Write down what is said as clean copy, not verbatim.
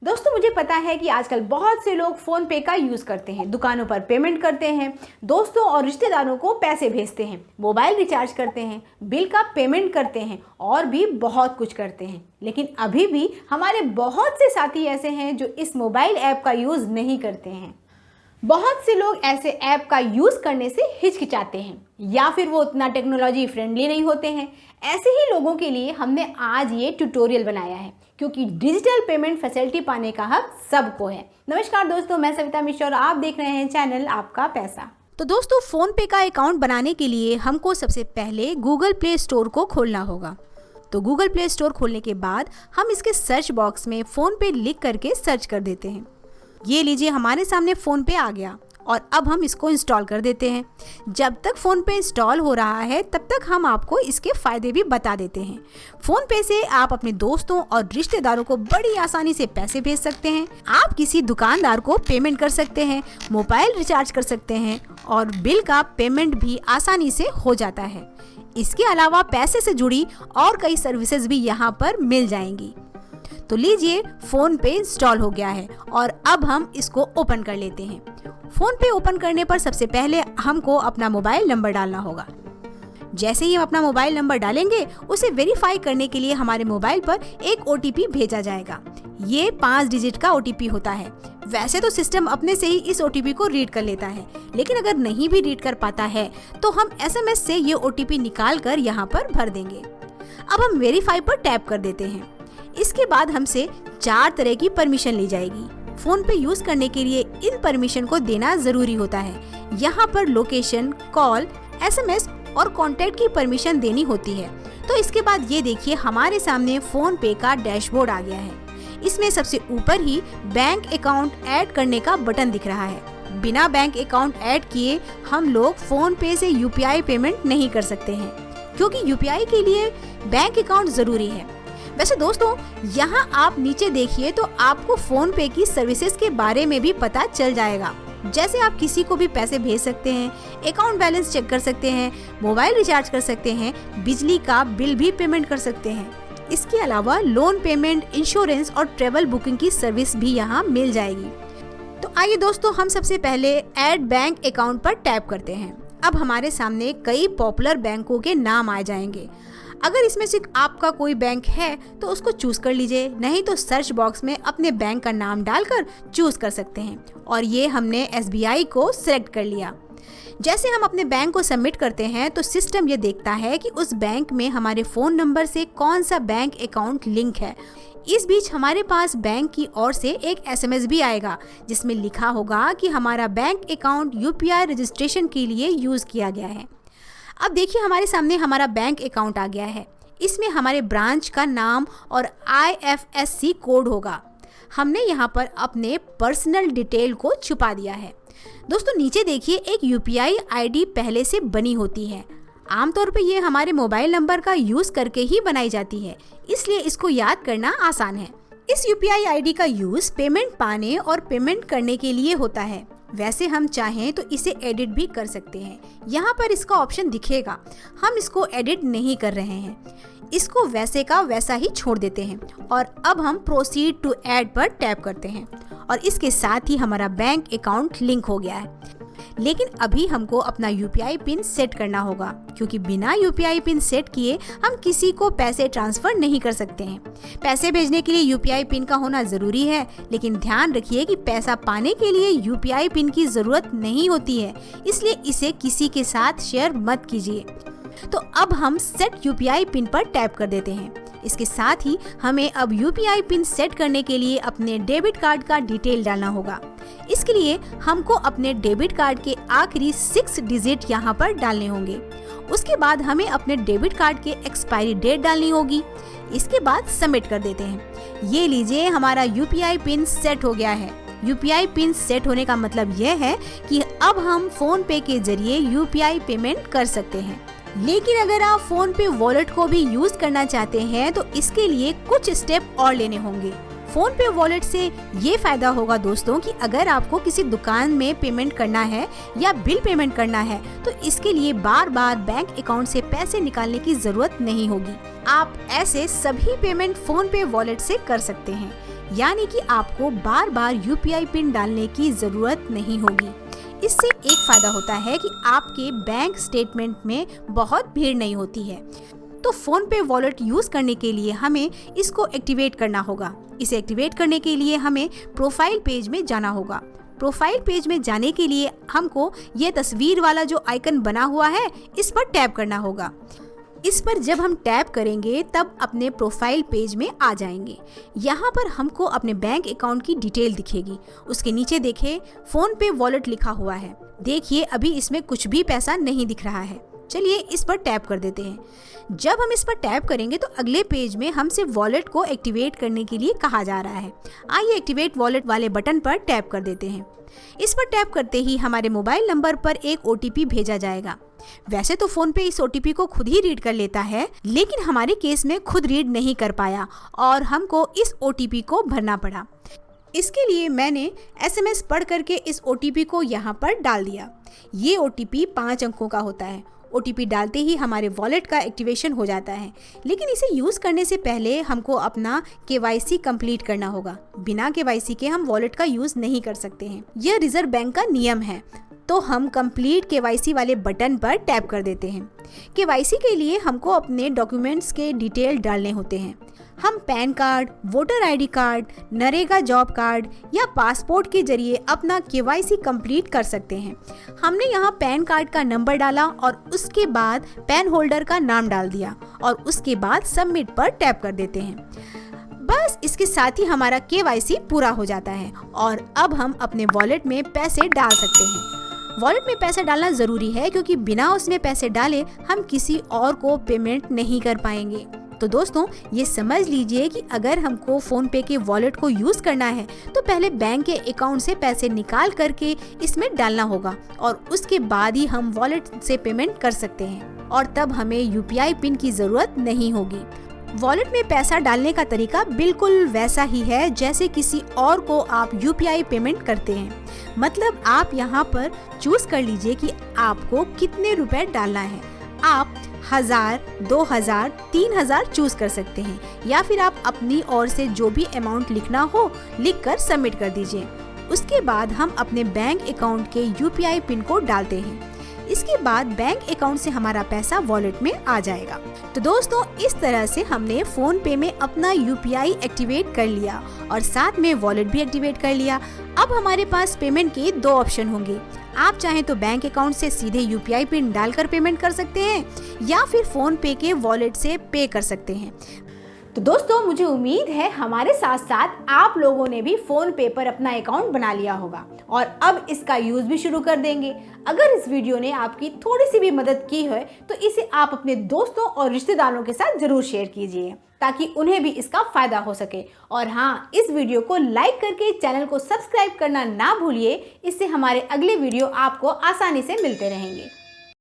दोस्तों मुझे पता है कि आजकल बहुत से लोग फ़ोन पे का यूज़ करते हैं, दुकानों पर पेमेंट करते हैं, दोस्तों और रिश्तेदारों को पैसे भेजते हैं, मोबाइल रिचार्ज करते हैं, बिल का पेमेंट करते हैं और भी बहुत कुछ करते हैं। लेकिन अभी भी हमारे बहुत से साथी ऐसे हैं जो इस मोबाइल ऐप का यूज़ नहीं करते हैं। बहुत से लोग ऐसे ऐप का यूज़ करने से हिचकिचाते हैं या फिर वो उतना टेक्नोलॉजी फ्रेंडली नहीं होते हैं। ऐसे ही लोगों के लिए हमने आज ये ट्यूटोरियल बनाया है, क्योंकि डिजिटल पेमेंट फैसिलिटी पाने का हक सबको है। नमस्कार दोस्तों, मैं सविता मिश्रा और आप देख रहे हैं चैनल आपका पैसा। तो दोस्तों, फ़ोन पे का अकाउंट बनाने के लिए हमको सबसे पहले गूगल प्ले स्टोर को खोलना होगा। तो गूगल प्ले स्टोर खोलने के बाद हम इसके सर्च बॉक्स में फ़ोन पे लिख करके सर्च कर देते हैं। ये लीजिए, हमारे सामने फ़ोन पे आ गया और अब हम इसको इंस्टॉल कर देते हैं। जब तक फ़ोन पे इंस्टॉल हो रहा है तब तक हम आपको इसके फ़ायदे भी बता देते हैं। फ़ोन पे से आप अपने दोस्तों और रिश्तेदारों को बड़ी आसानी से पैसे भेज सकते हैं। आप किसी दुकानदार को पेमेंट कर सकते हैं, मोबाइल रिचार्ज कर सकते हैं और बिल का पेमेंट भी आसानी से हो जाता है। इसके अलावा पैसे से जुड़ी और कई सर्विसेज भी यहाँ पर मिल जाएंगी। तो लीजिए, फ़ोन पे इंस्टॉल हो गया है और अब हम इसको ओपन कर लेते हैं। फ़ोन पे ओपन करने पर सबसे पहले हमको अपना मोबाइल नंबर डालना होगा। जैसे ही हम अपना मोबाइल नंबर डालेंगे, उसे वेरीफाई करने के लिए हमारे मोबाइल पर एक OTP भेजा जाएगा। ये 5 डिजिट का OTP होता है। वैसे तो सिस्टम अपने से ही इस OTP को रीड कर लेता है, लेकिन अगर नहीं भी रीड कर पाता है तो हम SMS से ये OTP निकाल कर यहाँ पर भर देंगे। अब हम वेरीफाई पर टैप कर देते हैं। इसके बाद हमसे 4 तरह की परमिशन ली जाएगी। फ़ोन पे यूज़ करने के लिए इन परमिशन को देना ज़रूरी होता है। यहाँ पर लोकेशन, कॉल, SMS और कॉन्टैक्ट की परमिशन देनी होती है। तो इसके बाद ये देखिए, हमारे सामने फ़ोन पे का डैशबोर्ड आ गया है। इसमें सबसे ऊपर ही बैंक अकाउंट ऐड करने का बटन दिख रहा है। बिना बैंक अकाउंट ऐड किए हम लोग फ़ोन पे से UPI पेमेंट नहीं कर सकते हैं, क्योंकि UPI के लिए बैंक अकाउंट ज़रूरी है। वैसे दोस्तों, यहाँ आप नीचे देखिए तो आपको फ़ोन पे की सर्विसेज के बारे में भी पता चल जाएगा। जैसे आप किसी को भी पैसे भेज सकते हैं, अकाउंट बैलेंस चेक कर सकते हैं, मोबाइल रिचार्ज कर सकते हैं, बिजली का बिल भी पेमेंट कर सकते हैं। इसके अलावा लोन पेमेंट, इंश्योरेंस और ट्रेवल बुकिंग की सर्विस भी यहाँ मिल जाएगी। तो आइए दोस्तों, हम सबसे पहले ऐड बैंक अकाउंट पर टैप करते हैं। अब हमारे सामने कई पॉपुलर बैंकों के नाम आ जाएंगे। अगर इसमें से आपका कोई बैंक है तो उसको चूज कर लीजिए, नहीं तो सर्च बॉक्स में अपने बैंक का नाम डालकर चूज कर सकते हैं। और ये हमने SBI को सिलेक्ट कर लिया। जैसे हम अपने बैंक को सबमिट करते हैं तो सिस्टम ये देखता है कि उस बैंक में हमारे फ़ोन नंबर से कौन सा बैंक अकाउंट लिंक है। इस बीच हमारे पास बैंक की ओर से एक SMS भी आएगा, जिसमें लिखा होगा कि हमारा बैंक अकाउंट UPI रजिस्ट्रेशन के लिए यूज़ किया गया है। अब देखिए, हमारे सामने हमारा बैंक अकाउंट आ गया है। इसमें हमारे ब्रांच का नाम और IFSC कोड होगा। हमने यहाँ पर अपने पर्सनल डिटेल को छुपा दिया है। दोस्तों नीचे देखिए, एक UPI ID पहले से बनी होती है। आमतौर पे ये हमारे मोबाइल नंबर का यूज़ करके ही बनाई जाती है, इसलिए इसको याद करना आसान है। इस UPI ID का यूज़ पेमेंट पाने और पेमेंट करने के लिए होता है। वैसे हम चाहें तो इसे एडिट भी कर सकते हैं। यहाँ पर इसका ऑप्शन दिखेगा। हम इसको एडिट नहीं कर रहे हैं, इसको वैसे का वैसा ही छोड़ देते हैं और अब हम प्रोसीड टू ऐड पर टैप करते हैं और इसके साथ ही हमारा बैंक अकाउंट लिंक हो गया है। लेकिन अभी हमको अपना UPI पिन सेट करना होगा, क्योंकि बिना UPI पिन सेट किए हम किसी को पैसे ट्रांसफ़र नहीं कर सकते हैं। पैसे भेजने के लिए UPI पिन का होना ज़रूरी है, लेकिन ध्यान रखिए कि पैसा पाने के लिए UPI पिन की ज़रूरत नहीं होती है, इसलिए इसे किसी के साथ शेयर मत कीजिए। तो अब हम सेट UPI पिन पर टैप कर देते हैं। इसके साथ ही हमें अब UPI पिन सेट करने के लिए अपने डेबिट कार्ड का डिटेल डालना होगा। इसके लिए हमको अपने डेबिट कार्ड के आखिरी 6 डिजिट यहाँ पर डालने होंगे। उसके बाद हमें अपने डेबिट कार्ड के एक्सपायरी डेट डालनी होगी। इसके बाद सबमिट कर देते हैं। ये लीजिए, हमारा UPI पिन सेट हो गया है। UPI पिन सेट होने का मतलब यह है कि अब हम फ़ोन पे के जरिए UPI पेमेंट कर सकते हैं। लेकिन अगर आप फ़ोन पे वॉलेट को भी यूज़ करना चाहते हैं तो इसके लिए कुछ स्टेप और लेने होंगे। फ़ोन पे वॉलेट से ये फ़ायदा होगा दोस्तों कि अगर आपको किसी दुकान में पेमेंट करना है या बिल पेमेंट करना है तो इसके लिए बार बार बैंक अकाउंट से पैसे निकालने की ज़रूरत नहीं होगी। आप ऐसे सभी पेमेंट फ़ोन पे वॉलेट से कर सकते हैं। यानी कि आपको बार बार यूपीआई पिन डालने की जरूरत नहीं होगी। इससे एक फायदा होता है कि आपके बैंक स्टेटमेंट में बहुत भीड़ नहीं होती है। तो फोन पे वॉलेट यूज करने के लिए हमें इसको एक्टिवेट करना होगा। इसे एक्टिवेट करने के लिए हमें प्रोफाइल पेज में जाना होगा। प्रोफाइल पेज में जाने के लिए हमको ये तस्वीर वाला जो आइकन बना हुआ है इस पर टैप करना होगा। इस पर जब हम टैप करेंगे तब अपने प्रोफाइल पेज में आ जाएंगे। यहाँ पर हमको अपने बैंक अकाउंट की डिटेल दिखेगी। उसके नीचे देखें फोन पे वॉलेट लिखा हुआ है। देखिए अभी इसमें कुछ भी पैसा नहीं दिख रहा है। चलिए इस पर टैप कर देते हैं। जब हम इस पर टैप करेंगे तो अगले पेज में हमसे वॉलेट को एक्टिवेट करने के लिए कहा जा रहा है। आइए एक्टिवेट वॉलेट वाले बटन पर टैप कर देते हैं। इस पर टैप करते ही हमारे मोबाइल नंबर पर एक ओटीपी भेजा जाएगा। वैसे तो फोन पे इस ओटीपी को खुद ही रीड कर लेता है, लेकिन हमारे केस में खुद रीड नहीं कर पाया और हमको इस ओटीपी को भरना पड़ा। इसके लिए मैंने एसएमएस पढ़ करके इस ओटीपी को यहाँ पर डाल दिया। ये ओटीपी 5 अंकों का होता है। ओटीपी डालते ही हमारे वॉलेट का एक्टिवेशन हो जाता है, लेकिन इसे यूज़ करने से पहले हमको अपना केवाईसी कंप्लीट करना होगा। बिना केवाईसी के हम वॉलेट का यूज़ नहीं कर सकते हैं। यह रिजर्व बैंक का नियम है। तो हम कंप्लीट केवाईसी वाले बटन पर टैप कर देते हैं। केवाईसी के लिए हमको अपने डॉक्यूमेंट्स के डिटेल डालने होते हैं। हम pan card, voter ID card, NREGA job card या पासपोर्ट के जरिए अपना केवाईसी कंप्लीट कर सकते हैं। हमने यहाँ पैन कार्ड का नंबर डाला और उसके बाद पैन होल्डर का नाम डाल दिया और उसके बाद सबमिट पर टैप कर देते हैं। बस इसके साथ ही हमारा केवाईसी पूरा हो जाता है और अब हम अपने वॉलेट में पैसे डाल सकते हैं। वॉलेट में पैसा डालना ज़रूरी है क्योंकि बिना उसमें पैसे डाले हम किसी और को पेमेंट नहीं कर पाएंगे। तो दोस्तों ये समझ लीजिए कि अगर हमको फ़ोन पे के वॉलेट को यूज़ करना है तो पहले बैंक के अकाउंट से पैसे निकाल करके इसमें डालना होगा और उसके बाद ही हम वॉलेट से पेमेंट कर सकते हैं और तब हमें यूपीआई पिन की ज़रूरत नहीं होगी। वॉलेट में पैसा डालने का तरीका बिल्कुल वैसा ही है जैसे किसी और को आप यूपीआई पेमेंट करते हैं। मतलब आप यहाँ पर चूज कर लीजिए कि आपको कितने रुपए डालना है। आप 1000, 2000, 3000 चूज कर सकते हैं या फिर आप अपनी ओर से जो भी अमाउंट लिखना हो लिखकर सबमिट कर दीजिए। उसके बाद हम अपने बैंक अकाउंट के यूपीआई पिन को डालते हैं। इसके बाद बैंक अकाउंट से हमारा पैसा वॉलेट में आ जाएगा। तो दोस्तों इस तरह से हमने फोन पे में अपना यूपीआई एक्टिवेट कर लिया और साथ में वॉलेट भी एक्टिवेट कर लिया। अब हमारे पास पेमेंट के 2 ऑप्शन होंगे। आप चाहें तो बैंक अकाउंट से सीधे यूपीआई पिन डालकर पेमेंट कर सकते हैं या फिर फोन पे के वॉलेट से पे कर सकते हैं। तो दोस्तों मुझे उम्मीद है हमारे साथ साथ आप लोगों ने भी फोन पे पर अपना अकाउंट बना लिया होगा और अब इसका यूज भी शुरू कर देंगे। अगर इस वीडियो ने आपकी थोड़ी सी भी मदद की है तो इसे आप अपने दोस्तों और रिश्तेदारों के साथ जरूर शेयर कीजिए ताकि उन्हें भी इसका फायदा हो सके। और हाँ, इस वीडियो को लाइक करके चैनल को सब्सक्राइब करना ना भूलिए। इससे हमारे अगले वीडियो आपको आसानी से मिलते रहेंगे।